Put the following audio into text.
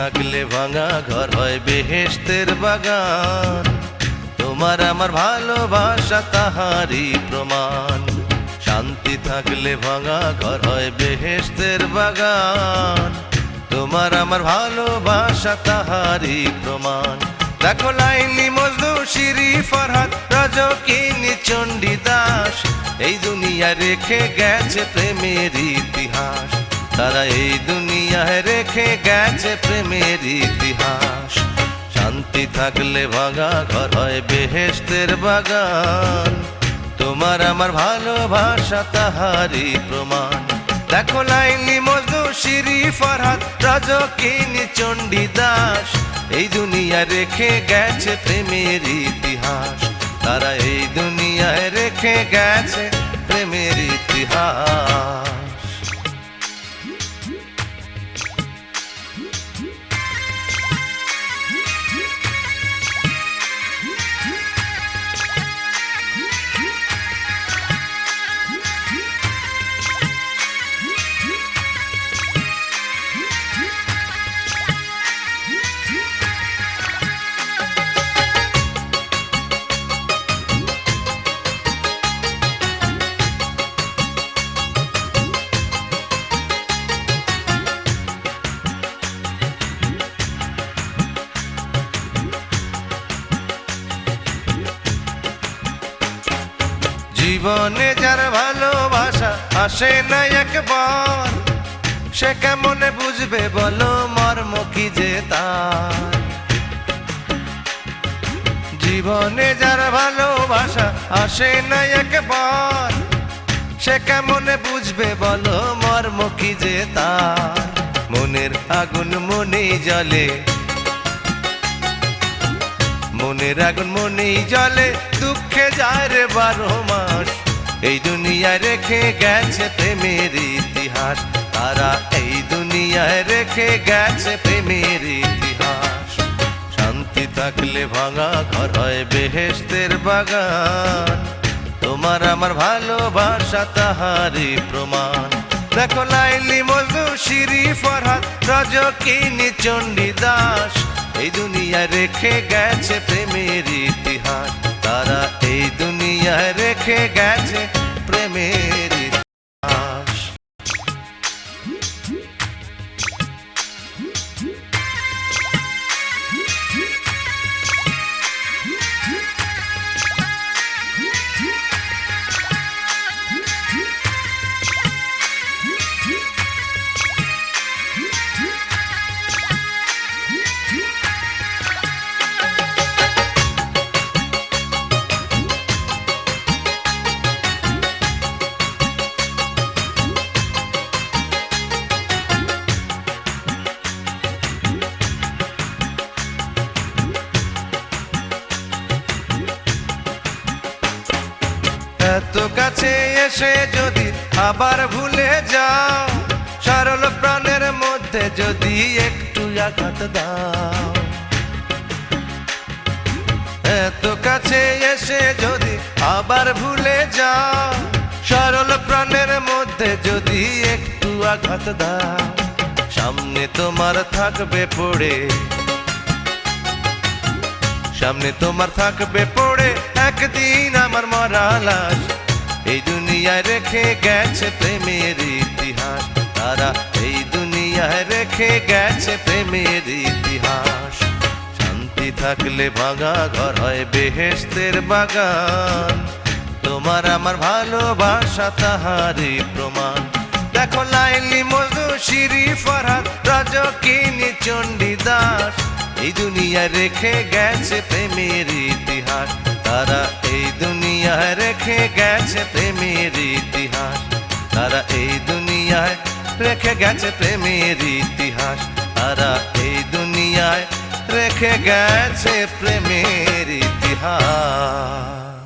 থাকলে ভাঙা ঘর হয় বেহেশতের বাগান। তোমার আমার ভালোবাসা তাহারই প্রমাণ। শান্তি থাকলে ভাঙা ঘর হয় বেহেশতের বাগান। তোমার আমার ভালোবাসা তাহারই প্রমাণ। দেখো লাইলি মজনু শিরি ফরহাদ রজকিনী চণ্ডীদাস, এই দুনিয়া রেখে গেছে প্রেমের ইতিহাস। তারা এই দুনিয়ায় রেখে গেছে প্রেমের ইতিহাস। শান্তি থাকলে ভাঙা ঘর হয় বেহেশতের বাগান। তোমার আমার ভালোবাসা তাহারই প্রমাণ। দেখো লাইলি মজনু শিরি ফরহাদ রজকিনী চণ্ডীদাস, এই দুনিয়া রেখে গেছে প্রেমের ইতিহাস। তারা এই দুনিয়ায় রেখে গেছে প্রেমের ইতিহাস। জীবনে যার ভালোবাসা আসে না একবার, সে কেমনে বুঝবে বলো মর্ম কি যে তার। জীবনে যার ভালোবাসা আসে না একবার, সে কেমনে বুঝবে বলো মর্ম কি যে তার। মনের আগুন মনেই জ্বলে, মনের আগুন মনেই জ্বলে, দুঃখে যায় রে 12 মাস। এই দুনিয়ায় রেখে গেছে প্রেমের ইতিহাস। তারা এই দুনিয়ায় রেখে গেছে প্রেমের ইতিহাস। শান্তি থাকলে ভাঙা ঘর হয় বেহেশতের বাগান। তোমার আমার ভালোবাসা তাহারই প্রমাণ। দেখো লাইলি মজনু শিরি ফরহাদ রজকিনী চণ্ডীদাস, এই দুনিয়া রেখে গেছে প্রেমের ইতিহাস। তারা এই দুনিয়ায় রেখে গেছে প্রেমের ইতিহাস। এত কাছে এসে যদি আবার ভুলে যাও, সরল প্রাণের মধ্যে যদি একটু আঘাত দাও। এত কাছে এসে যদি আবার ভুলে যাও, সরল প্রাণের মধ্যে যদি একটু আঘাত দাও। সামনে তোমার থাকবে পড়ে, সামনে তোমার থাকবে পড়ে একদিন আমার মরা লাশ। এই দুনিয়ায় রেখে গেছে প্রেমের ইতিহাস। তারা এই দুনিয়ায় রেখে গেছে প্রেমের ইতিহাস। শান্তি থাকলে ভাঙা ঘর হয় বেহেশতের বাগান। তোমার আমার ভালোবাসা তাহারই প্রমাণ। দেখো লাইলি মজনু শিরি ফরহাদ রজকিনী চণ্ডীদাস, এই দুনিয়া রেখে গেছে প্রেমের ইতিহাস। তারা এই দুনিয়ায় রেখে গেছে প্রেমের ইতিহাস। তারা এই দুনিয়ায় রেখে গেছে প্রেমের ইতিহাস। তারা এই দুনিয়ায় রেখে গেছে প্রেমের ইতিহাস।